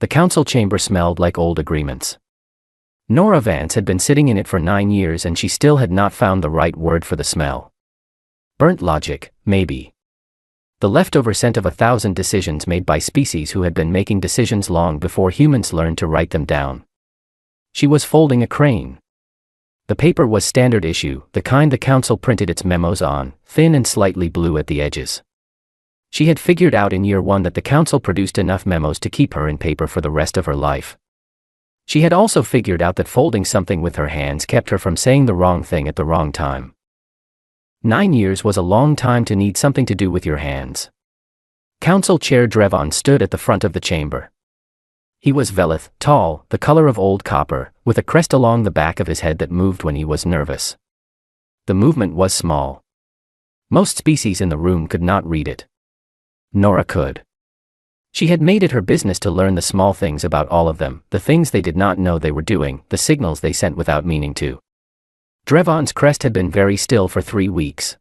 The council chamber smelled like old agreements. Nora Vance had been sitting in it for 9 years and she still had not found the right word for the smell. Burnt logic, maybe. The leftover scent of 1,000 decisions made by species who had been making decisions long before humans learned to write them down. She was folding a crane. The paper was standard issue, the kind the council printed its memos on, thin and slightly blue at the edges. She had figured out in year 1 that the council produced enough memos to keep her in paper for the rest of her life. She had also figured out that folding something with her hands kept her from saying the wrong thing at the wrong time. 9 years was a long time to need something to do with your hands. Council Chair Drevon stood at the front of the chamber. He was Velith, tall, the color of old copper, with a crest along the back of his head that moved when he was nervous. The movement was small. Most species in the room could not read it. Nora could. She had made it her business to learn the small things about all of them, the things they did not know they were doing, the signals they sent without meaning to. Drevon's crest had been very still for 3 weeks.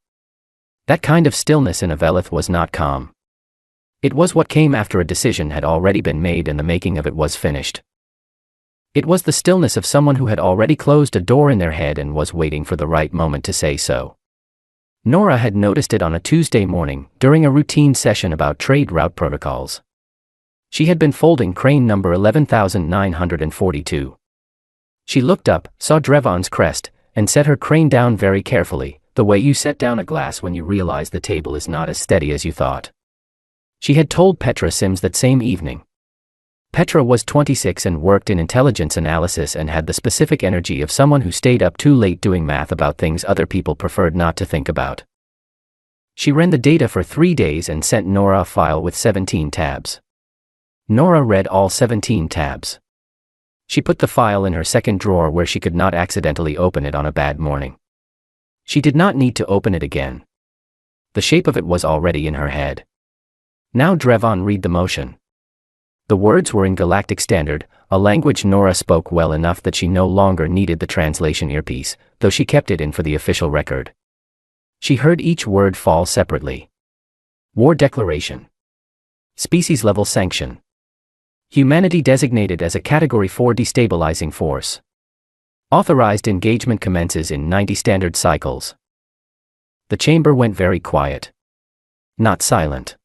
That kind of stillness in a Velith was not calm. It was what came after a decision had already been made and the making of it was finished. It was the stillness of someone who had already closed a door in their head and was waiting for the right moment to say so. Nora had noticed it on a Tuesday morning, during a routine session about trade route protocols. She had been folding crane number 11,942. She looked up, saw Drevon's crest, and set her crane down very carefully, the way you set down a glass when you realize the table is not as steady as you thought. She had told Petra Sims that same evening. Petra was 26 and worked in intelligence analysis and had the specific energy of someone who stayed up too late doing math about things other people preferred not to think about. She ran the data for 3 days and sent Nora a file with 17 tabs. Nora read all 17 tabs. She put the file in her second drawer where she could not accidentally open it on a bad morning. She did not need to open it again. The shape of it was already in her head. Now Drevon read the motion. The words were in Galactic Standard, a language Nora spoke well enough that she no longer needed the translation earpiece, though she kept it in for the official record. She heard each word fall separately. War Declaration. Species Level Sanction. Humanity designated as a Category 4 destabilizing force. Authorized engagement commences in 90 standard cycles. The chamber went very quiet. Not silent.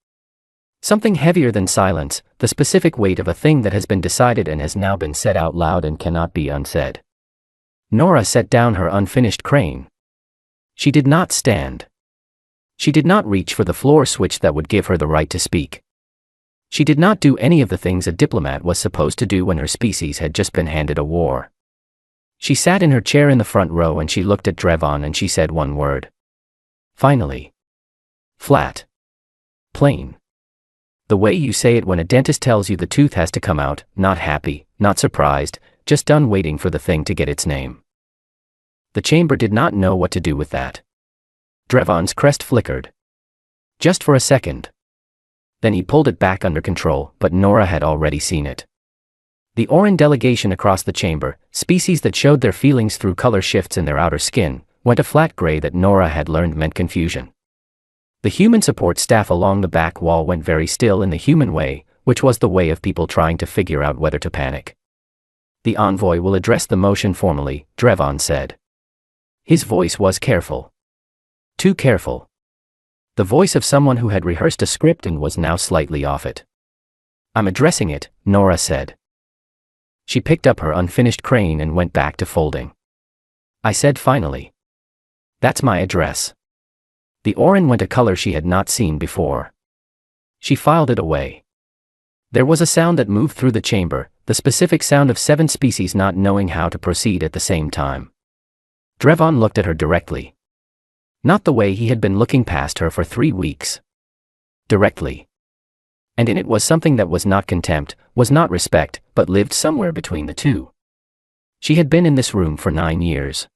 Something heavier than silence, the specific weight of a thing that has been decided and has now been said out loud and cannot be unsaid. Nora set down her unfinished crane. She did not stand. She did not reach for the floor switch that would give her the right to speak. She did not do any of the things a diplomat was supposed to do when her species had just been handed a war. She sat in her chair in the front row and she looked at Drevon and she said one word. Finally. Flat. Plain. The way you say it when a dentist tells you the tooth has to come out, not happy, not surprised, just done waiting for the thing to get its name. The chamber did not know what to do with that. Drevon's crest flickered. Just for a second. Then he pulled it back under control, but Nora had already seen it. The Oran delegation across the chamber, species that showed their feelings through color shifts in their outer skin, went a flat gray that Nora had learned meant confusion. The human support staff along the back wall went very still in the human way, which was the way of people trying to figure out whether to panic. The envoy will address the motion formally, Drevon said. His voice was careful. Too careful. The voice of someone who had rehearsed a script and was now slightly off it. I'm addressing it, Nora said. She picked up her unfinished crane and went back to folding. I said finally. That's my address. The Oran went a color she had not seen before. She filed it away. There was a sound that moved through the chamber, the specific sound of 7 species not knowing how to proceed at the same time. Drevon looked at her directly. Not the way he had been looking past her for 3 weeks. Directly. And in it was something that was not contempt, was not respect, but lived somewhere between the two. She had been in this room for 9 years.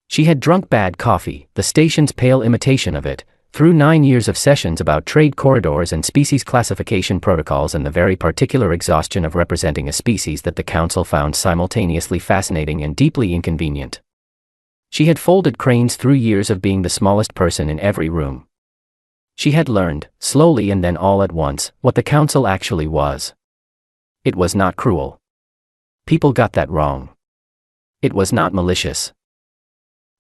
She had drunk bad coffee, the station's pale imitation of it, through 9 years of sessions about trade corridors and species classification protocols and the very particular exhaustion of representing a species that the council found simultaneously fascinating and deeply inconvenient. She had folded cranes through years of being the smallest person in every room. She had learned, slowly and then all at once, what the council actually was. It was not cruel. People got that wrong. It was not malicious.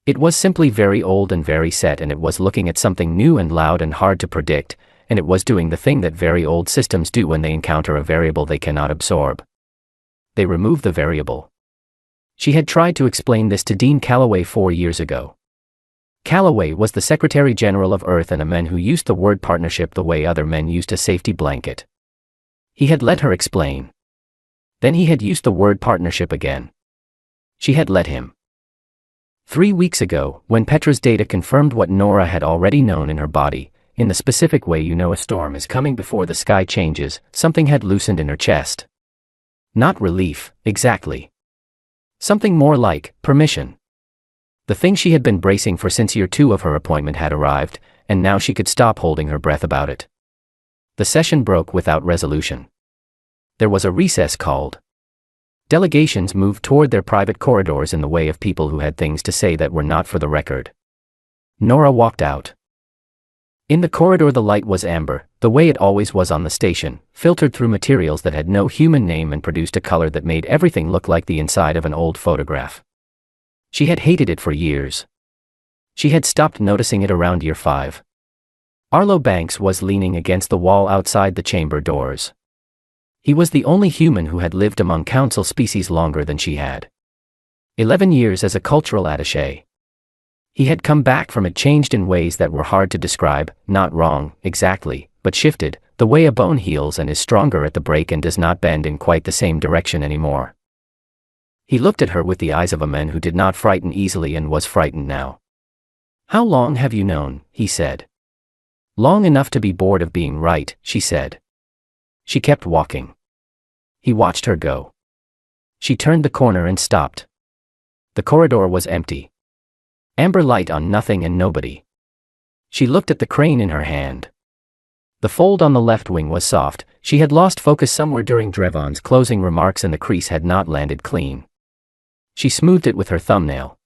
It was simply very old and very set, and it was looking at something new and loud and hard to predict, and it was doing the thing that very old systems do when they encounter a variable they cannot absorb. They remove the variable. She had tried to explain this to Dean Calloway 4 years ago. Calloway was the Secretary General of Earth and a man who used the word partnership the way other men used a safety blanket. He had let her explain. Then he had used the word partnership again. She had let him. 3 weeks ago, when Petra's data confirmed what Nora had already known in her body, in the specific way you know a storm is coming before the sky changes, something had loosened in her chest. Not relief, exactly. Something more like permission. The thing she had been bracing for since year 2 of her appointment had arrived, and now she could stop holding her breath about it. The session broke without resolution. There was a recess called. Delegations moved toward their private corridors in the way of people who had things to say that were not for the record. Nora walked out. In the corridor the light was amber, the way it always was on the station, filtered through materials that had no human name and produced a color that made everything look like the inside of an old photograph. She had hated it for years. She had stopped noticing it around year 5. Arlo Banks was leaning against the wall outside the chamber doors. He was the only human who had lived among council species longer than she had. 11 years as a cultural attaché. He had come back from it changed in ways that were hard to describe, not wrong, exactly, but shifted, the way a bone heals and is stronger at the break and does not bend in quite the same direction anymore. He looked at her with the eyes of a man who did not frighten easily and was frightened now. "How long have you known?" he said. "Long enough to be bored of being right," she said. She kept walking. He watched her go. She turned the corner and stopped. The corridor was empty. Amber light on nothing and nobody. She looked at the crane in her hand. The fold on the left wing was soft. She had lost focus somewhere during Drevon's closing remarks and the crease had not landed clean. She smoothed it with her thumbnail.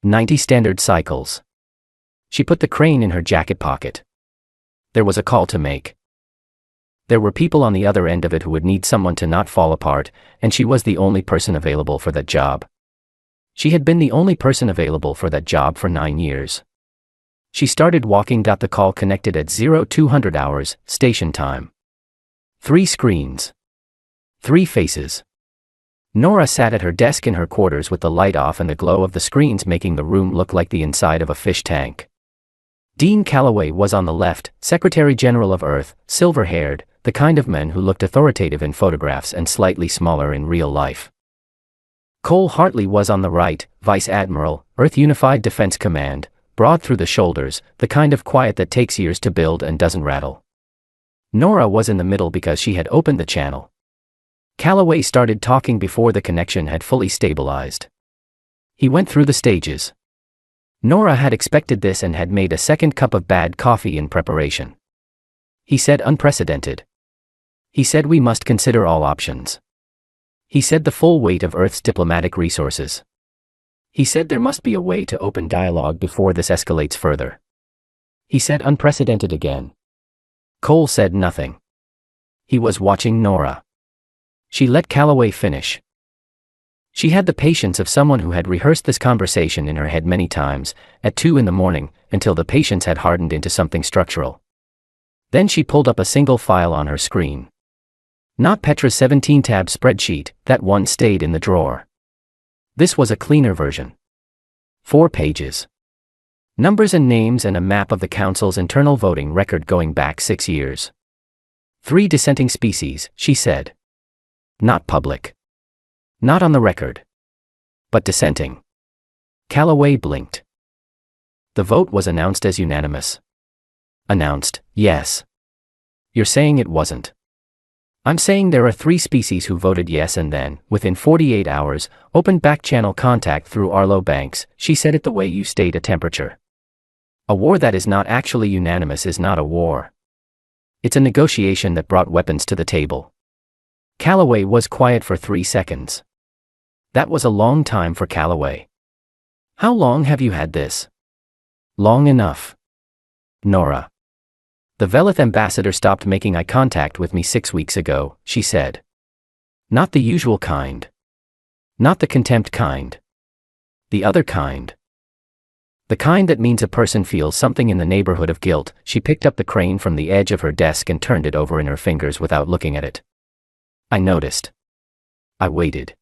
90 standard cycles. She put the crane in her jacket pocket. There was a call to make. There were people on the other end of it who would need someone to not fall apart, and she was the only person available for that job. She had been the only person available for that job for 9 years. She started walking. The call connected at 0200 hours, station time. 3 screens. 3 faces. Nora sat at her desk in her quarters with the light off and the glow of the screens making the room look like the inside of a fish tank. Dean Calloway was on the left, Secretary General of Earth, silver-haired, the kind of man who looked authoritative in photographs and slightly smaller in real life. Cole Hartley was on the right, Vice Admiral, Earth Unified Defense Command, broad through the shoulders, the kind of quiet that takes years to build and doesn't rattle. Nora was in the middle because she had opened the channel. Calloway started talking before the connection had fully stabilized. He went through the stages. Nora had expected this and had made a second cup of bad coffee in preparation. He said unprecedented. He said we must consider all options. He said the full weight of Earth's diplomatic resources. He said there must be a way to open dialogue before this escalates further. He said unprecedented again. Cole said nothing. He was watching Nora. She let Calloway finish. She had the patience of someone who had rehearsed this conversation in her head many times, at 2 in the morning, until the patience had hardened into something structural. Then she pulled up a single file on her screen. Not Petra's 17-tab spreadsheet, that one stayed in the drawer. This was a cleaner version. 4 pages. Numbers and names and a map of the council's internal voting record going back 6 years. 3 dissenting species, she said. Not public. Not on the record. But dissenting. Calloway blinked. The vote was announced as unanimous. Announced, yes. You're saying it wasn't. I'm saying there are 3 species who voted yes and then, within 48 hours, opened back-channel contact through Arlo Banks. She said it the way you state a temperature. A war that is not actually unanimous is not a war. It's a negotiation that brought weapons to the table. Calloway was quiet for 3 seconds. That was a long time for Calloway. How long have you had this? Long enough. Nora. The Velith ambassador stopped making eye contact with me 6 weeks ago, she said. Not the usual kind. Not the contempt kind. The other kind. The kind that means a person feels something in the neighborhood of guilt. She picked up the crane from the edge of her desk and turned it over in her fingers without looking at it. I noticed. I waited.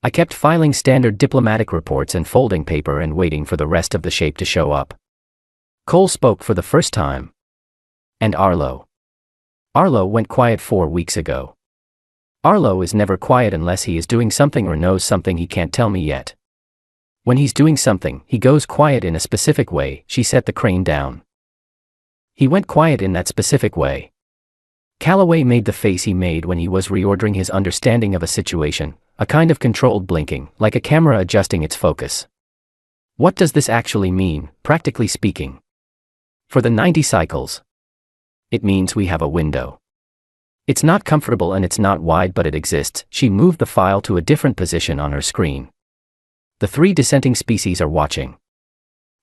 I kept filing standard diplomatic reports and folding paper and waiting for the rest of the shape to show up. Cole spoke for the first time. And Arlo. Arlo went quiet 4 weeks ago. Arlo is never quiet unless he is doing something or knows something he can't tell me yet. When he's doing something, he goes quiet in a specific way. She set the crane down. He went quiet in that specific way. Calloway made the face he made when he was reordering his understanding of a situation, a kind of controlled blinking, like a camera adjusting its focus. What does this actually mean, practically speaking? For the 90 cycles. It means we have a window. It's not comfortable and it's not wide, but it exists. She moved the file to a different position on her screen. The 3 dissenting species are watching.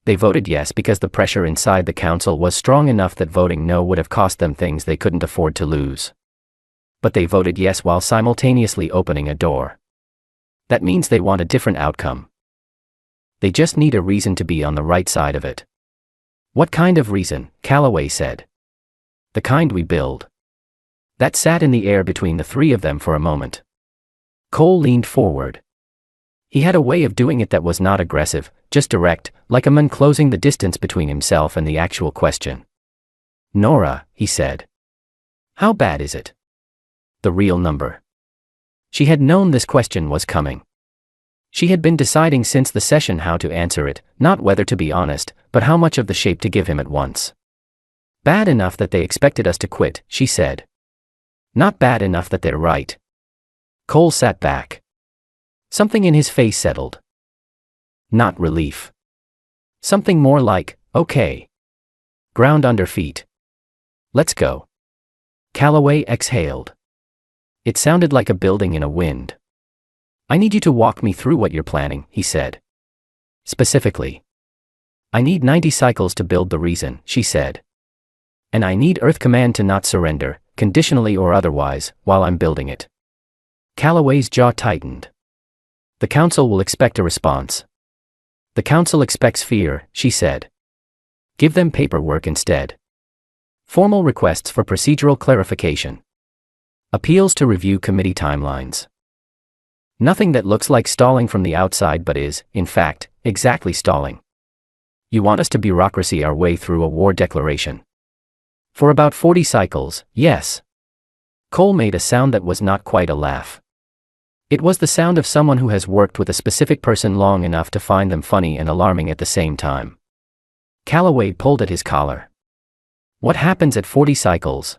They voted yes because the pressure inside the council was strong enough that voting no would have cost them things they couldn't afford to lose. But they voted yes while simultaneously opening a door. That means they want a different outcome. They just need a reason to be on the right side of it. What kind of reason? Calloway said. The kind we build. That sat in the air between the 3 of them for a moment. Cole leaned forward. He had a way of doing it that was not aggressive, just direct, like a man closing the distance between himself and the actual question. Nora, he said. How bad is it? The real number. She had known this question was coming. She had been deciding since the session how to answer it, not whether to be honest, but how much of the shape to give him at once. Bad enough that they expected us to quit, she said. Not bad enough that they're right. Cole sat back. Something in his face settled. Not relief. Something more like, okay. Ground under feet. Let's go. Calloway exhaled. It sounded like a building in a wind. I need you to walk me through what you're planning, he said. Specifically. I need 90 cycles to build the reason, she said. And I need Earth Command to not surrender, conditionally or otherwise, while I'm building it. Calloway's jaw tightened. The council will expect a response. The council expects fear, she said. Give them paperwork instead. Formal requests for procedural clarification. Appeals to review committee timelines. Nothing that looks like stalling from the outside but is, in fact, exactly stalling. You want us to bureaucracy our way through a war declaration. For about 40 cycles, yes. Cole made a sound that was not quite a laugh. It was the sound of someone who has worked with a specific person long enough to find them funny and alarming at the same time. Calloway pulled at his collar. What happens at 40 cycles?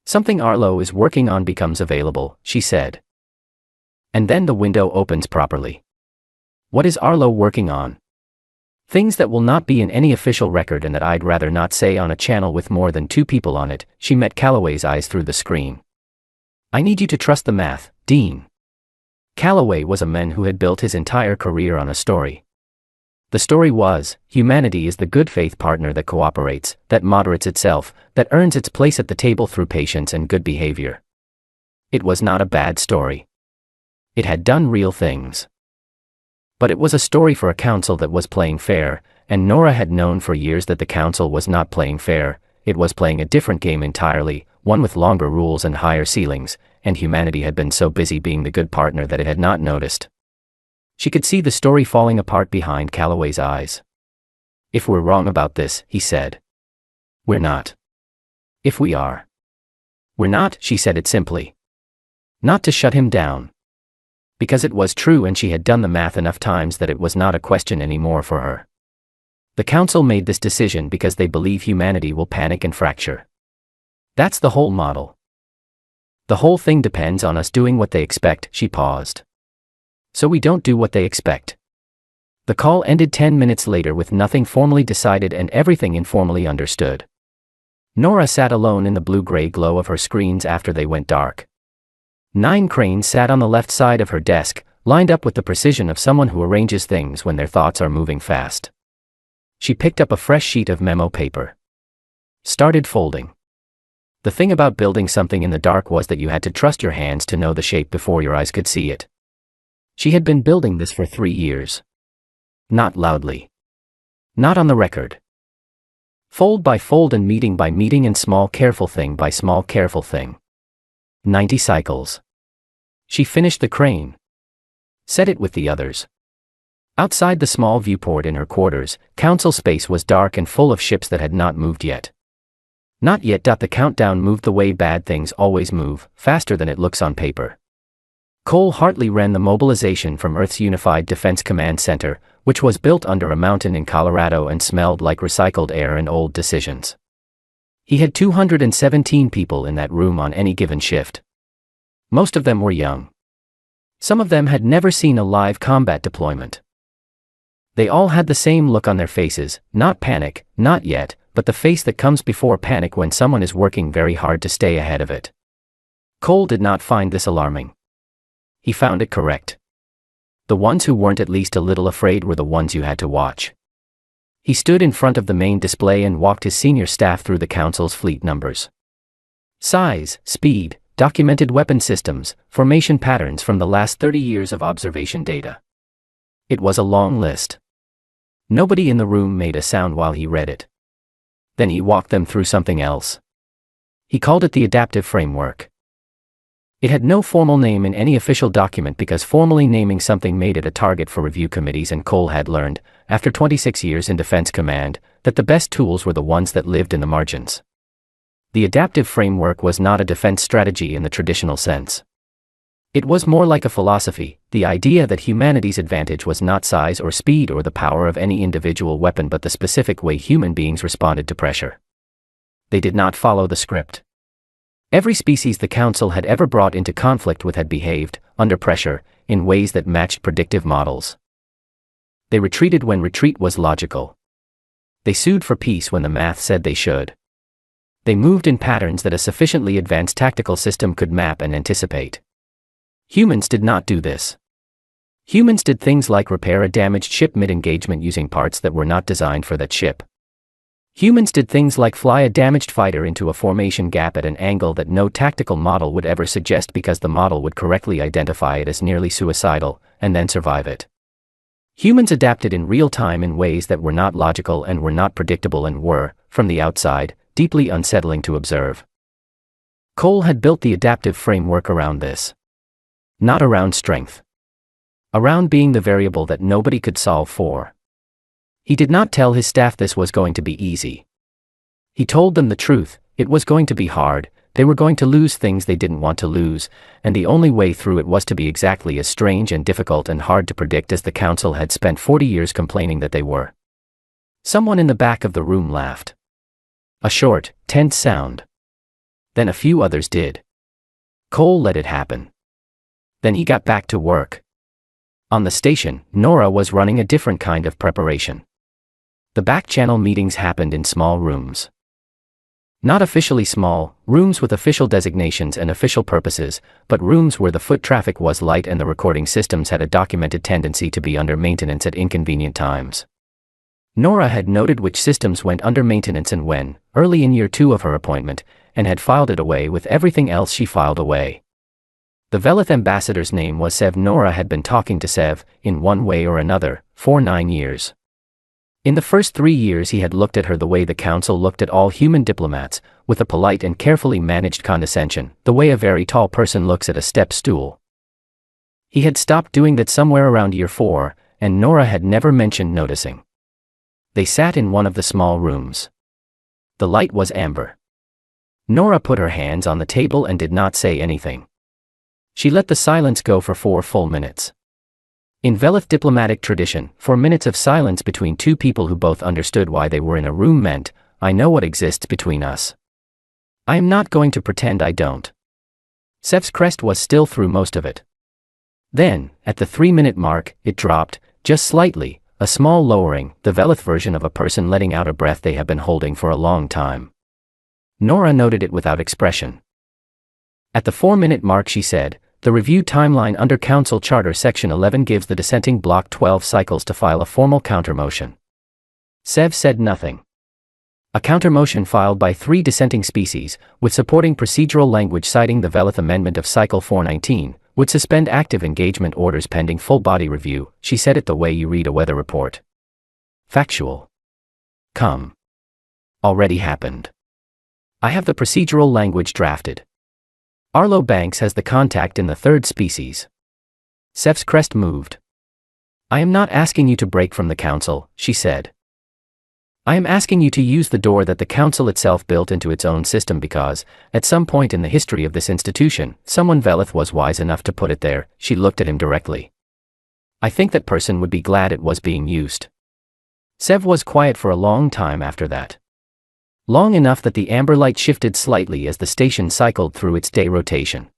Something Arlo is working on becomes available, she said. And then the window opens properly. What is Arlo working on? Things that will not be in any official record and that I'd rather not say on a channel with more than 2 people on it. She met Calloway's eyes through the screen. I need you to trust the math, Dean. Calloway was a man who had built his entire career on a story. The story was, humanity is the good faith partner that cooperates, that moderates itself, that earns its place at the table through patience and good behavior. It was not a bad story. It had done real things. But it was a story for a council that was playing fair, and Nora had known for years that the council was not playing fair. It was playing a different game entirely, one with longer rules and higher ceilings, and humanity had been so busy being the good partner that it had not noticed. She could see the story falling apart behind Calloway's eyes. If we're wrong about this, he said. We're not. If we are. We're not, she said it simply. Not to shut him down. Because it was true and she had done the math enough times that it was not a question anymore for her. The council made this decision because they believe humanity will panic and fracture. That's the whole model. The whole thing depends on us doing what they expect, she paused. So we don't do what they expect. The call ended 10 minutes later with nothing formally decided and everything informally understood. Nora sat alone in the blue-gray glow of her screens after they went dark. 9 cranes sat on the left side of her desk, lined up with the precision of someone who arranges things when their thoughts are moving fast. She picked up a fresh sheet of memo paper. Started folding. The thing about building something in the dark was that you had to trust your hands to know the shape before your eyes could see it. She had been building this for 3 years. Not loudly. Not on the record. Fold by fold and meeting by meeting and small careful thing by small careful thing. 90 cycles. She finished the crane. Set it with the others. Outside the small viewport in her quarters, council space was dark and full of ships that had not moved yet. Not yet. The countdown moved the way bad things always move, faster than it looks on paper. Cole Hartley ran the mobilization from Earth's Unified Defense Command Center, which was built under a mountain in Colorado and smelled like recycled air and old decisions. He had 217 people in that room on any given shift. Most of them were young. Some of them had never seen a live combat deployment. They all had the same look on their faces, not panic, not yet, but the face that comes before panic when someone is working very hard to stay ahead of it. Cole did not find this alarming. He found it correct. The ones who weren't at least a little afraid were the ones you had to watch. He stood in front of the main display and walked his senior staff through the council's fleet numbers. Size, speed, documented weapon systems, formation patterns from the last 30 years of observation data. It was a long list. Nobody in the room made a sound while he read it. Then he walked them through something else. He called it the adaptive framework. It had no formal name in any official document because formally naming something made it a target for review committees, and Cole had learned, after 26 years in Defense Command, that the best tools were the ones that lived in the margins. The adaptive framework was not a defense strategy in the traditional sense. It was more like a philosophy, the idea that humanity's advantage was not size or speed or the power of any individual weapon but the specific way human beings responded to pressure. They did not follow the script. Every species the Council had ever brought into conflict with had behaved, under pressure, in ways that matched predictive models. They retreated when retreat was logical. They sued for peace when the math said they should. They moved in patterns that a sufficiently advanced tactical system could map and anticipate. Humans did not do this. Humans did things like repair a damaged ship mid-engagement using parts that were not designed for that ship. Humans did things like fly a damaged fighter into a formation gap at an angle that no tactical model would ever suggest because the model would correctly identify it as nearly suicidal, and then survive it. Humans adapted in real time in ways that were not logical and were not predictable and were, from the outside, deeply unsettling to observe. Cole had built the adaptive framework around this. Not around strength. Around being the variable that nobody could solve for. He did not tell his staff this was going to be easy. He told them the truth, it was going to be hard, they were going to lose things they didn't want to lose, and the only way through it was to be exactly as strange and difficult and hard to predict as the Council had spent 40 years complaining that they were. Someone in the back of the room laughed. A short, tense sound. Then a few others did. Cole let it happen. Then he got back to work. On the station, Nora was running a different kind of preparation. The back-channel meetings happened in small rooms. Not officially small, rooms with official designations and official purposes, but rooms where the foot traffic was light and the recording systems had a documented tendency to be under maintenance at inconvenient times. Nora had noted which systems went under maintenance and when, early in year 2 of her appointment, and had filed it away with everything else she filed away. The Velith ambassador's name was Sev. Nora had been talking to Sev, in one way or another, for 9 years. In the first 3 years he had looked at her the way the Council looked at all human diplomats, with a polite and carefully managed condescension, the way a very tall person looks at a step stool. He had stopped doing that somewhere around year 4, and Nora had never mentioned noticing. They sat in one of the small rooms. The light was amber. Nora put her hands on the table and did not say anything. She let the silence go for 4 full minutes. In Velith diplomatic tradition, 4 minutes of silence between two people who both understood why they were in a room meant, I know what exists between us. I am not going to pretend I don't. Sev's crest was still through most of it. Then, at the 3-minute mark, it dropped, just slightly, a small lowering, the Velith version of a person letting out a breath they have been holding for a long time. Nora noted it without expression. At the 4-minute mark she said, the review timeline under Council Charter Section 11 gives the dissenting bloc 12 cycles to file a formal counter-motion. Sev said nothing. A counter-motion filed by 3 dissenting species, with supporting procedural language citing the Velith Amendment of Cycle 419, would suspend active engagement orders pending full-body review. She said it the way you read a weather report. Factual. Come. Already happened. I have the procedural language drafted. Arlo Banks has the contact in the 3rd species. Seth's crest moved. I am not asking you to break from the council, she said. I am asking you to use the door that the council itself built into its own system because, at some point in the history of this institution, someone Velith was wise enough to put it there. She looked at him directly. I think that person would be glad it was being used. Sev was quiet for a long time after that. Long enough that the amber light shifted slightly as the station cycled through its day rotation.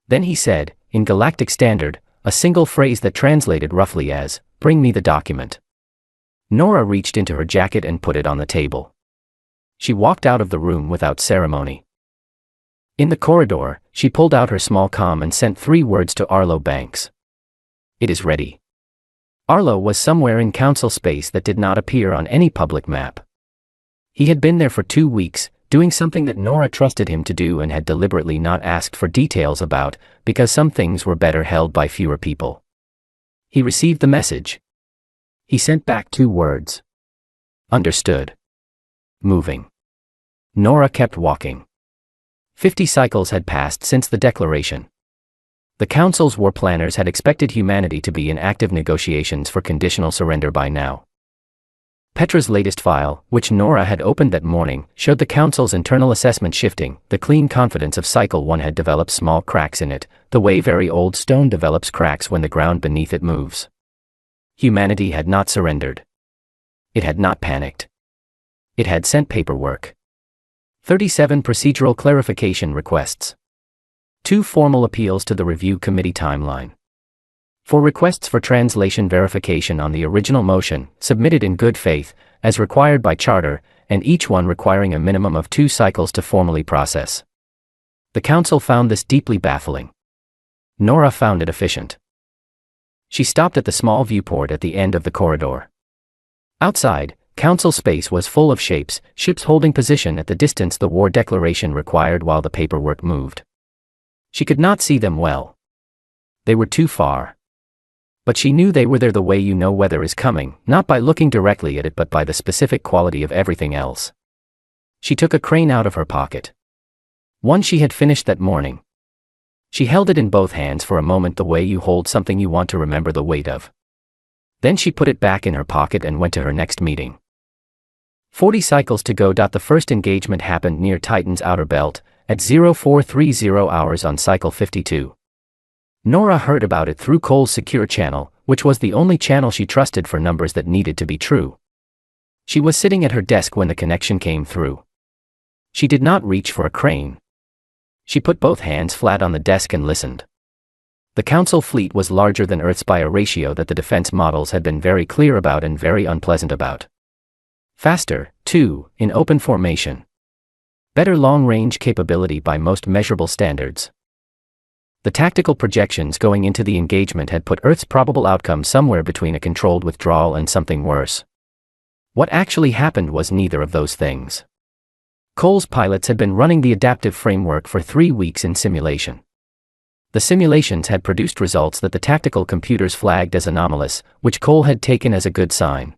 Then he said, in Galactic Standard, a single phrase that translated roughly as, "Bring me the document." Nora reached into her jacket and put it on the table. She walked out of the room without ceremony. In the corridor, she pulled out her small comm and sent 3 words to Arlo Banks. It is ready. Arlo was somewhere in council space that did not appear on any public map. He had been there for 2 weeks, doing something that Nora trusted him to do and had deliberately not asked for details about, because some things were better held by fewer people. He received the message. He sent back 2 words. Understood. Moving. Nora kept walking. 50 cycles had passed since the declaration. The Council's war planners had expected humanity to be in active negotiations for conditional surrender by now. Petra's latest file, which Nora had opened that morning, showed the Council's internal assessment shifting. The clean confidence of Cycle 1 had developed small cracks in it, the way very old stone develops cracks when the ground beneath it moves. Humanity had not surrendered. It had not panicked. It had sent paperwork. 37 procedural clarification requests. 2 formal appeals to the review committee timeline. 4 requests for translation verification on the original motion, submitted in good faith, as required by charter, and each one requiring a minimum of 2 cycles to formally process. The Council found this deeply baffling. Nora found it efficient. She stopped at the small viewport at the end of the corridor. Outside, Council space was full of shapes, ships holding position at the distance the war declaration required while the paperwork moved. She could not see them well. They were too far. But she knew they were there the way you know weather is coming, not by looking directly at it but by the specific quality of everything else. She took a crane out of her pocket. One she had finished that morning. She held it in both hands for a moment the way you hold something you want to remember the weight of. Then she put it back in her pocket and went to her next meeting. 40 cycles to go. The first engagement happened near Titan's outer belt, at 0430 hours on cycle 52. Nora heard about it through Cole's secure channel, which was the only channel she trusted for numbers that needed to be true. She was sitting at her desk when the connection came through. She did not reach for a crane. She put both hands flat on the desk and listened. The Council fleet was larger than Earth's by a ratio that the defense models had been very clear about and very unpleasant about. Faster, too, in open formation. Better long-range capability by most measurable standards. The tactical projections going into the engagement had put Earth's probable outcome somewhere between a controlled withdrawal and something worse. What actually happened was neither of those things. Cole's pilots had been running the adaptive framework for 3 weeks in simulation. The simulations had produced results that the tactical computers flagged as anomalous, which Cole had taken as a good sign.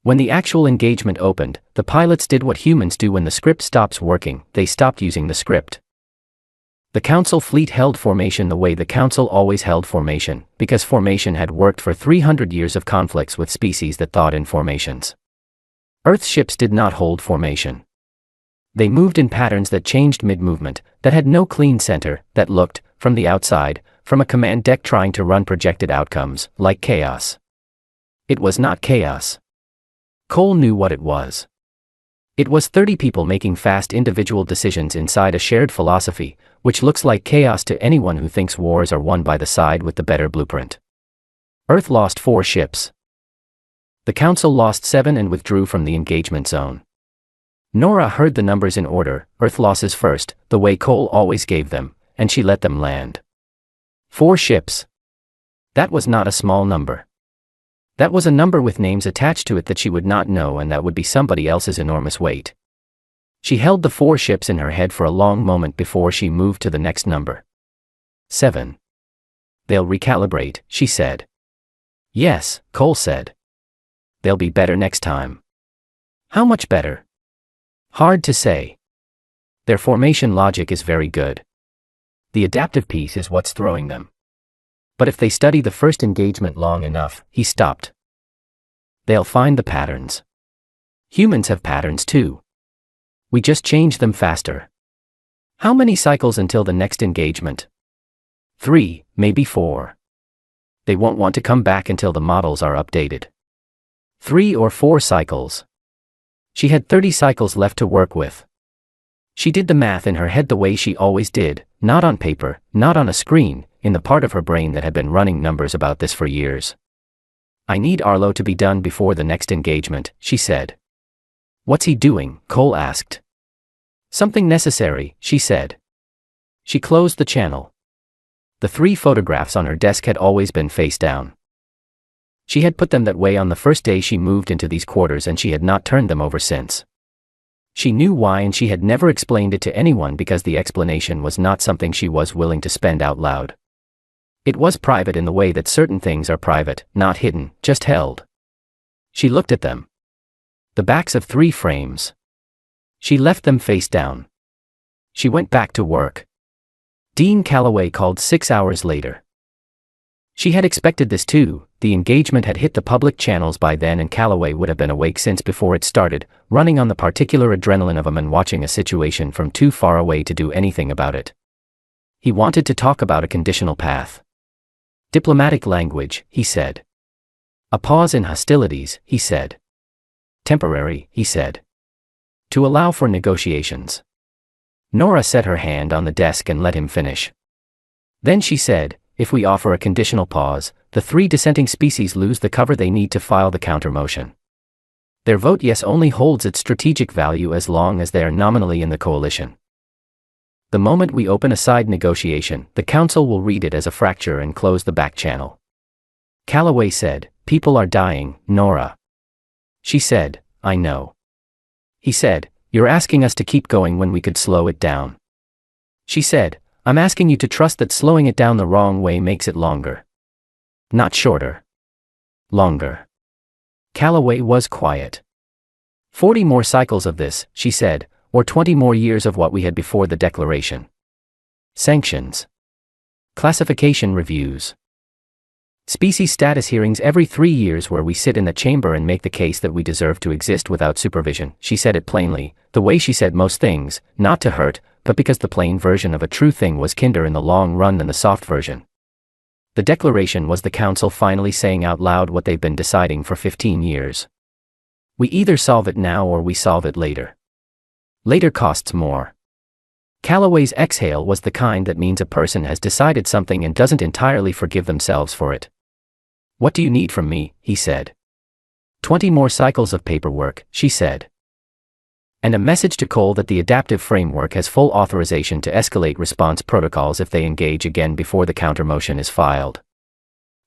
When the actual engagement opened, the pilots did what humans do when the script stops working: they stopped using the script. The Council fleet held formation the way the Council always held formation, because formation had worked for 300 years of conflicts with species that thought in formations. Earth ships did not hold formation. They moved in patterns that changed mid-movement, that had no clean center, that looked, from the outside, from a command deck trying to run projected outcomes, like chaos. It was not chaos. Cole knew what it was. It was 30 people making fast individual decisions inside a shared philosophy, which looks like chaos to anyone who thinks wars are won by the side with the better blueprint. Earth lost 4 ships. The Council lost 7 and withdrew from the engagement zone. Nora heard the numbers in order: Earth losses first, the way Cole always gave them, and she let them land. 4 ships. That was not a small number. That was a number with names attached to it that she would not know, and that would be somebody else's enormous weight. She held the 4 ships in her head for a long moment before she moved to the next number. 7. They'll recalibrate, she said. Yes, Cole said. They'll be better next time. How much better? Hard to say. Their formation logic is very good. The adaptive piece is what's throwing them. But if they study the first engagement long enough, he stopped. They'll find the patterns. Humans have patterns too. We just change them faster. How many cycles until the next engagement? 3, maybe 4. They won't want to come back until the models are updated. 3 or 4 cycles. She had 30 cycles left to work with. She did the math in her head the way she always did, not on paper, not on a screen, in the part of her brain that had been running numbers about this for years. I need Arlo to be done before the next engagement, she said. What's he doing? Cole asked. Something necessary, she said. She closed the channel. The 3 photographs on her desk had always been face down. She had put them that way on the first day she moved into these quarters, and she had not turned them over since. She knew why, and she had never explained it to anyone because the explanation was not something she was willing to spend out loud. It was private in the way that certain things are private, not hidden, just held. She looked at them. The backs of 3 frames. She left them face down. She went back to work. Dean Calloway called 6 hours later. She had expected this too. The engagement had hit the public channels by then, and Calloway would have been awake since before it started, running on the particular adrenaline of a man watching a situation from too far away to do anything about it. He wanted to talk about a conditional path. Diplomatic language, he said. A pause in hostilities, he said. Temporary, he said. To allow for negotiations. Nora set her hand on the desk and let him finish. Then she said, if we offer a conditional pause, the 3 dissenting species lose the cover they need to file the counter-motion. Their vote yes only holds its strategic value as long as they are nominally in the coalition. The moment we open a side negotiation, the council will read it as a fracture and close the back channel. Calloway said, people are dying, Nora. She said, I know. He said, you're asking us to keep going when we could slow it down. She said, I'm asking you to trust that slowing it down the wrong way makes it longer. Not shorter. Longer. Calloway was quiet. 40 more cycles of this, she said, or 20 more years of what we had before the declaration. Sanctions. Classification reviews. Species status hearings every 3 years where we sit in the chamber and make the case that we deserve to exist without supervision. She said it plainly, the way she said most things, not to hurt, but because the plain version of a true thing was kinder in the long run than the soft version. The declaration was the council finally saying out loud what they've been deciding for 15 years. We either solve it now or we solve it later. Later costs more. Calloway's exhale was the kind that means a person has decided something and doesn't entirely forgive themselves for it. What do you need from me? He said. 20 more cycles of paperwork, she said. And a message to Cole that the adaptive framework has full authorization to escalate response protocols if they engage again before the countermotion is filed.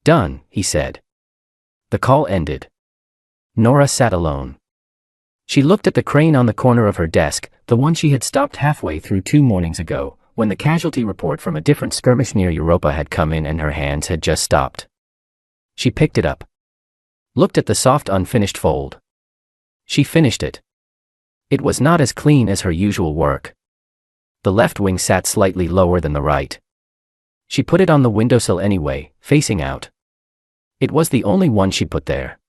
Done, he said. The call ended. Nora sat alone. She looked at the crane on the corner of her desk, the one she had stopped halfway through 2 mornings ago, when the casualty report from a different skirmish near Europa had come in and her hands had just stopped. She picked it up. Looked at the soft unfinished fold. She finished it. It was not as clean as her usual work. The left wing sat slightly lower than the right. She put it on the windowsill anyway, facing out. It was the only one she put there.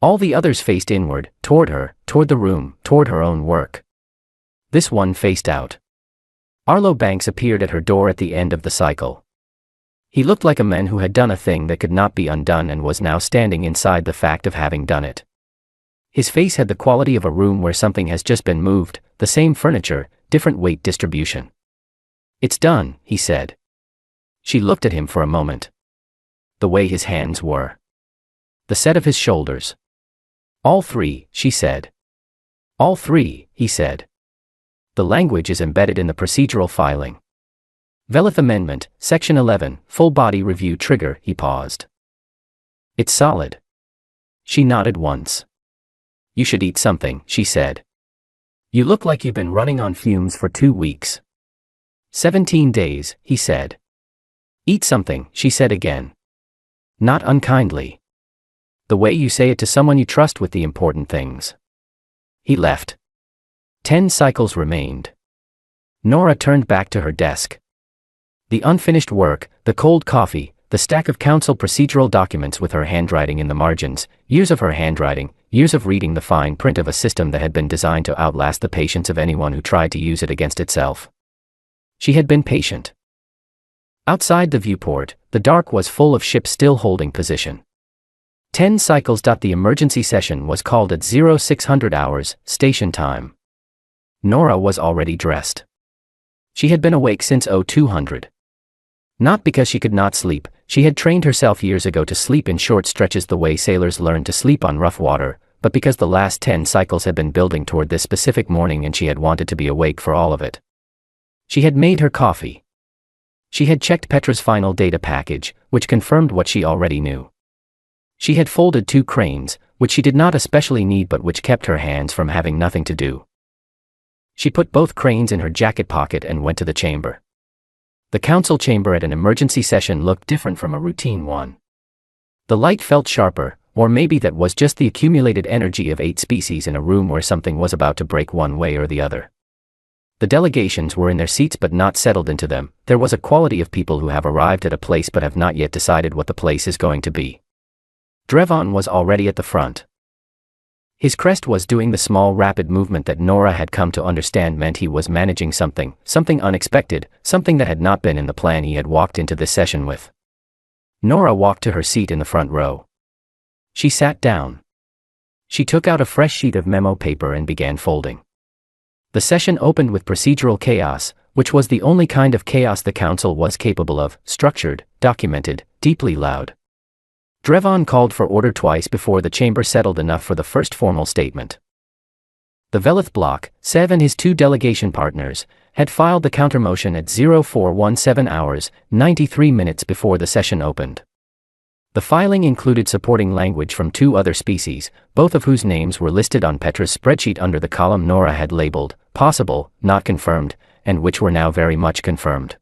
All the others faced inward, toward her, toward the room, toward her own work. This one faced out. Arlo Banks appeared at her door at the end of the cycle. He looked like a man who had done a thing that could not be undone and was now standing inside the fact of having done it. His face had the quality of a room where something has just been moved, the same furniture, different weight distribution. It's done, he said. She looked at him for a moment. The way his hands were. The set of his shoulders. All 3, she said. All 3, he said. The language is embedded in the procedural filing. Velith Amendment, Section 11, Full Body Review Trigger, he paused. It's solid. She nodded once. You should eat something, she said. You look like you've been running on fumes for 2 weeks. 17 days, he said. Eat something, she said again. Not unkindly. The way you say it to someone you trust with the important things. He left. 10 cycles remained. Nora turned back to her desk. The unfinished work, the cold coffee, the stack of council procedural documents with her handwriting in the margins, years of her handwriting, years of reading the fine print of a system that had been designed to outlast the patience of anyone who tried to use it against itself. She had been patient. Outside the viewport, the dark was full of ships still holding position. 10 cycles. The emergency session was called at 0600 hours, station time. Nora was already dressed. She had been awake since 0200. Not because she could not sleep, she had trained herself years ago to sleep in short stretches the way sailors learn to sleep on rough water, but because the last 10 cycles had been building toward this specific morning and she had wanted to be awake for all of it. She had made her coffee. She had checked Petra's final data package, which confirmed what she already knew. She had folded 2 cranes, which she did not especially need but which kept her hands from having nothing to do. She put both cranes in her jacket pocket and went to the chamber. The council chamber at an emergency session looked different from a routine one. The light felt sharper, or maybe that was just the accumulated energy of 8 species in a room where something was about to break one way or the other. The delegations were in their seats but not settled into them. There was a quality of people who have arrived at a place but have not yet decided what the place is going to be. Drevon was already at the front. His crest was doing the small rapid movement that Nora had come to understand meant he was managing something unexpected, something that had not been in the plan he had walked into this session with. Nora walked to her seat in the front row. She sat down. She took out a fresh sheet of memo paper and began folding. The session opened with procedural chaos, which was the only kind of chaos the council was capable of, structured, documented, deeply loud. Drevon called for order twice before the chamber settled enough for the first formal statement. The Velith block, Sev and his 2 delegation partners, had filed the countermotion at 0417 hours, 93 minutes before the session opened. The filing included supporting language from 2 other species, both of whose names were listed on Petra's spreadsheet under the column Nora had labeled, possible, not confirmed, and which were now very much confirmed.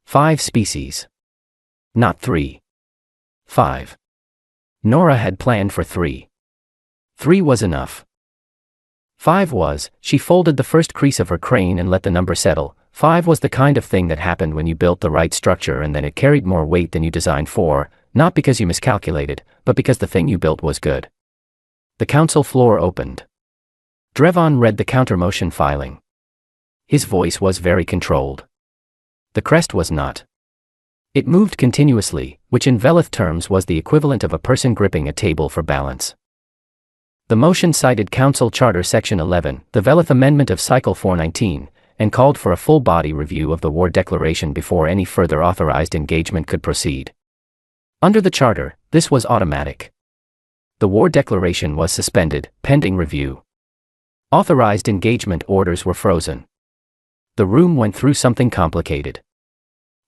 5 species. Not 3. 5. Nora had planned for 3. 3 was enough. 5 was, she folded the first crease of her crane and let the number settle. 5 was the kind of thing that happened when you built the right structure and then it carried more weight than you designed for, not because you miscalculated, but because the thing you built was good. The council floor opened. Drevon read the countermotion filing. His voice was very controlled. The crest was not. It moved continuously, which in Velith terms was the equivalent of a person gripping a table for balance. The motion cited Council Charter Section 11, the Velith Amendment of Cycle 419, and called for a full-body review of the war declaration before any further authorized engagement could proceed. Under the Charter, this was automatic. The war declaration was suspended, pending review. Authorized engagement orders were frozen. The room went through something complicated.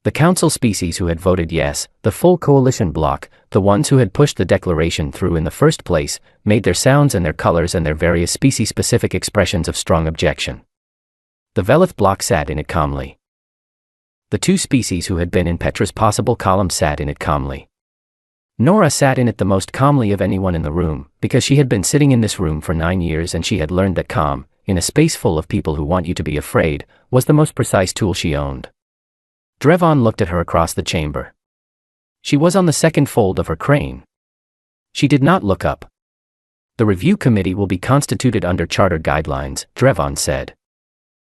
The council species who had voted yes, the full coalition bloc, the ones who had pushed the declaration through in the first place, made their sounds and their colors and their various species-specific expressions of strong objection. The Velith bloc sat in it calmly. The 2 species who had been in Petra's possible column sat in it calmly. Nora sat in it the most calmly of anyone in the room, because she had been sitting in this room for 9 years and she had learned that calm, in a space full of people who want you to be afraid, was the most precise tool she owned. Drevon looked at her across the chamber. She was on the second fold of her crane. She did not look up. The review committee will be constituted under charter guidelines, Drevon said.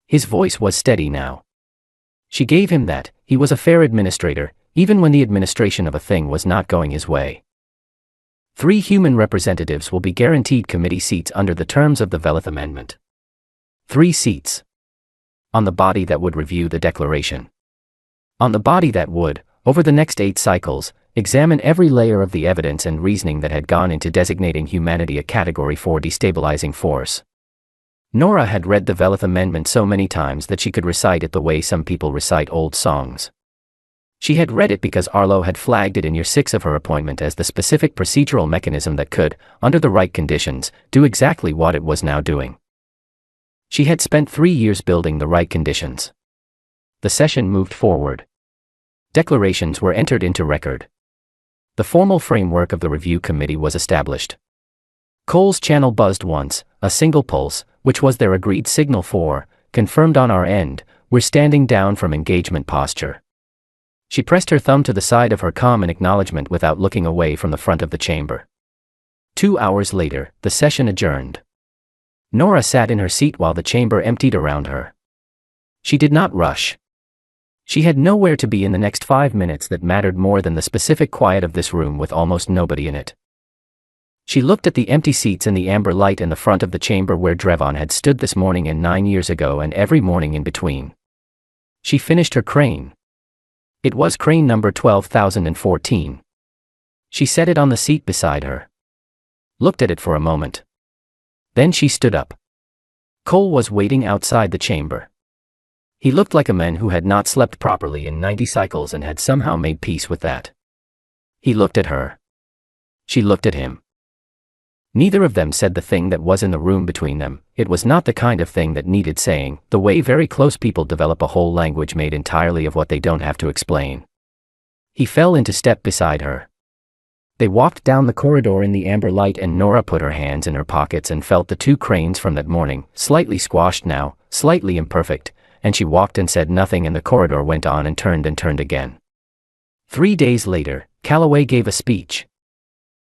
His voice was steady now. She gave him that, he was a fair administrator, even when the administration of a thing was not going his way. 3 human representatives will be guaranteed committee seats under the terms of the Velith Amendment. 3 seats. On the body that would review the declaration. On the body that would, over the next 8 cycles, examine every layer of the evidence and reasoning that had gone into designating humanity a Category 4 destabilizing force. Nora had read the Velith Amendment so many times that she could recite it the way some people recite old songs. She had read it because Arlo had flagged it in year 6 of her appointment as the specific procedural mechanism that could, under the right conditions, do exactly what it was now doing. She had spent 3 years building the right conditions. The session moved forward. Declarations were entered into record. The formal framework of the review committee was established. Cole's channel buzzed once, a single pulse, which was their agreed signal for, confirmed on our end, we're standing down from engagement posture. She pressed her thumb to the side of her comm in acknowledgement without looking away from the front of the chamber. 2 hours later, the session adjourned. Nora sat in her seat while the chamber emptied around her. She did not rush. She had nowhere to be in the next 5 minutes that mattered more than the specific quiet of this room with almost nobody in it. She looked at the empty seats and the amber light in the front of the chamber where Drevon had stood this morning and 9 years ago and every morning in between. She finished her crane. It was crane number 12,014. She set it on the seat beside her. Looked at it for a moment. Then she stood up. Cole was waiting outside the chamber. He looked like a man who had not slept properly in 90 cycles and had somehow made peace with that. He looked at her. She looked at him. Neither of them said the thing that was in the room between them. It was not the kind of thing that needed saying, the way very close people develop a whole language made entirely of what they don't have to explain. He fell into step beside her. They walked down the corridor in the amber light and Nora put her hands in her pockets and felt the 2 cranes from that morning, slightly squashed now, slightly imperfect, and she walked and said nothing and the corridor went on and turned again. 3 days later, Calloway gave a speech.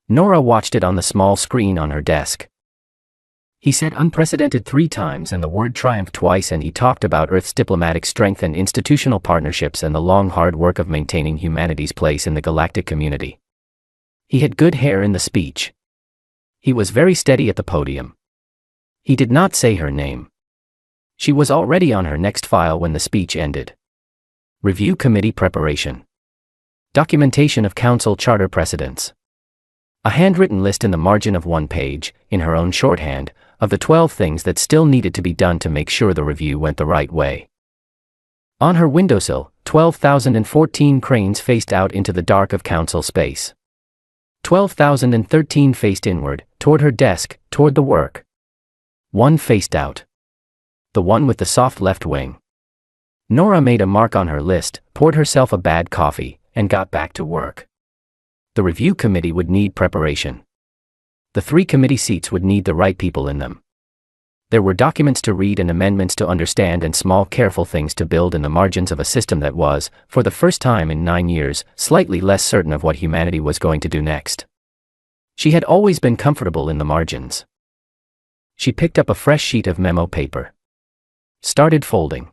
Nora watched it on the small screen on her desk. He said unprecedented 3 times and the word triumph twice, and he talked about Earth's diplomatic strength and institutional partnerships and the long hard work of maintaining humanity's place in the galactic community. He had good hair in the speech. He was very steady at the podium. He did not say her name. She was already on her next file when the speech ended. Review committee preparation. Documentation of council charter precedents. A handwritten list in the margin of 1 page, in her own shorthand, of the 12 things that still needed to be done to make sure the review went the right way. On her windowsill, 12,014 cranes faced out into the dark of council space. 12,013 faced inward, toward her desk, toward the work. 1 faced out. The one with the soft left wing. Nora made a mark on her list, poured herself a bad coffee, and got back to work. The review committee would need preparation. The 3 committee seats would need the right people in them. There were documents to read and amendments to understand and small careful things to build in the margins of a system that was, for the first time in 9 years, slightly less certain of what humanity was going to do next. She had always been comfortable in the margins. She picked up a fresh sheet of memo paper. Started folding.